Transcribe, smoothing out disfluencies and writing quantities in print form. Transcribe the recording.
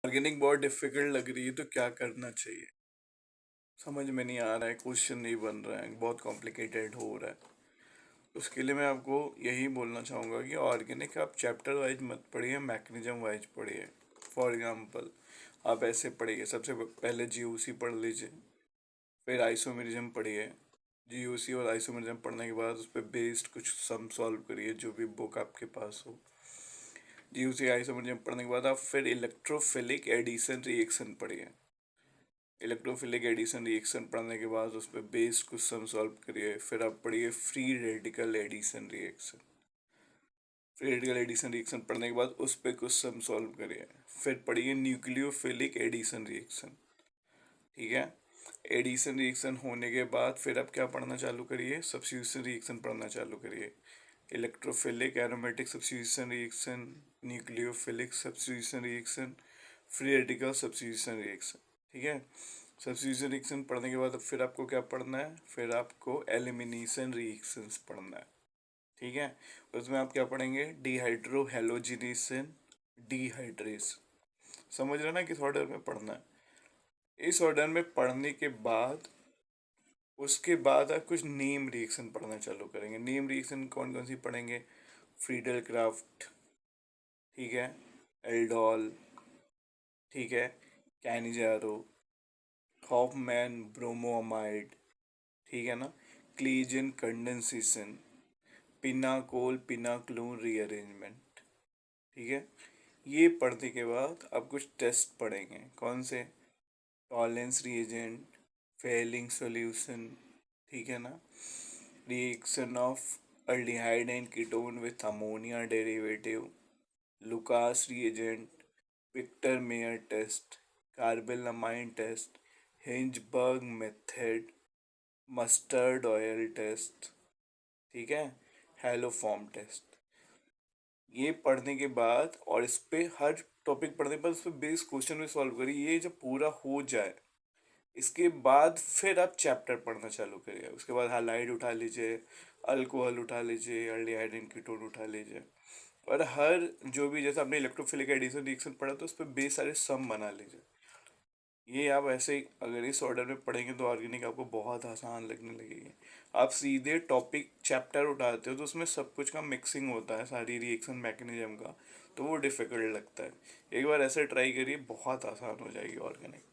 Organic बहुत difficult लग रही है तो क्या करना चाहिए, समझ में नहीं आ रहा है, क्वेश्चन नहीं बन रहा है, बहुत कॉम्प्लिकेटेड हो रहा है। उसके लिए मैं आपको यही बोलना चाहूँगा कि ऑर्गेनिक आप चैप्टर वाइज मत पढ़िए, मैकेनिज्म वाइज पढ़िए। फॉर एग्जांपल आप ऐसे पढ़िए, सबसे पहले जीओसी पढ़ लीजिए, फिर आइसोमेरिज्म पढ़िए। जीओसी और आइसोमेरिज्म पढ़ने के बाद उस पर बेस्ड कुछ सम सॉल्व करिए, जो भी बुक आपके पास हो। जीओसी आइसोमेरिज्म पढ़ने के बाद आप फिर इलेक्ट्रोफिलिक एडिशन रिएक्शन पढ़िए। इलेक्ट्रोफिलिक एडिशन रिएक्शन पढ़ने के बाद उस पर बेस्ड कुछ सम सॉल्व करिए। फिर आप पढ़िए free radical addition reaction. Free radical addition reaction पढ़ने के बाद उस पर कुछ सम सॉल्व करिए। फिर पढ़िए न्यूक्लियोफिलिक एडिशन रिएक्शन। ठीक है, एडिशन रिएक्शन होने के बाद फिर आप क्या पढ़ना चालू करिए, सब्स्टिट्यूशन रिएक्शन पढ़ना चालू करिए। Electrophilic aromatic substitution reaction, nucleophilic substitution reaction, free radical substitution reaction. ठीक है, सब्स्टिट्यूशन रिएक्शन पढ़ने के बाद फिर आपको क्या पढ़ना है, फिर आपको एलिमिनेशन रिएक्शंस पढ़ना है। ठीक है, उसमें आप क्या पढ़ेंगे, डिहाइड्रो हेलोजिनेशन, डिहाइड्रेशन। समझ रहे ना किस ऑर्डर में पढ़ना है। इस ऑर्डर में पढ़ने के बाद उसके बाद आप कुछ नेम रिएक्शन पढ़ना चालू करेंगे। नेम रिएक्शन कौन कौन सी पढ़ेंगे, फ्रीडल क्राफ्ट, ठीक है, एल्डोल, ठीक है, कैनिजारो, हॉफमैन ब्रोमोअमाइड, ठीक है ना, क्लीजन कंडेंसेशन, पिनाकोल पिनाक्लोन रीअरेंजमेंट। ठीक है, ये पढ़ने के बाद अब कुछ टेस्ट पढ़ेंगे। कौन से, टॉलेंस रिएजेंट, फेलिंग सॉल्यूशन, ठीक है ना, reaction of aldehyde and ketone with ammonia derivative, Lucas reagent, Victor Meyer test, carbylamine test, Hinsberg method, mustard oil test, ठीक है, हेलोफॉर्म टेस्ट। ये पढ़ने के बाद और इस पे हर टॉपिक पढ़ने के बाद उस पर बेस क्वेश्चन में सॉल्व करिए। ये जब पूरा हो जाए इसके बाद फिर आप चैप्टर पढ़ना चालू करिए। उसके बाद हालाइड उठा लीजिए, अल्कोहल उठा लीजिए, अल्डिहाइड एंड कीटोन उठा लीजिए। और हर जो भी, जैसे आपने इलेक्ट्रोफिलिक एडिशन रिएक्शन पढ़ा तो उस पर बेस सारे सम बना लीजिए। ये आप ऐसे ही अगर इस ऑर्डर में पढ़ेंगे तो ऑर्गेनिक आपको बहुत आसान लगने लगेगी। आप सीधे टॉपिक चैप्टर उठाते हो तो उसमें सब कुछ का मिक्सिंग होता है, सारी रिएक्शन मैकेनिज्म का, तो वो डिफिकल्ट लगता है। एक बार ऐसे ट्राई करिए, बहुत आसान हो जाएगी ऑर्गेनिक।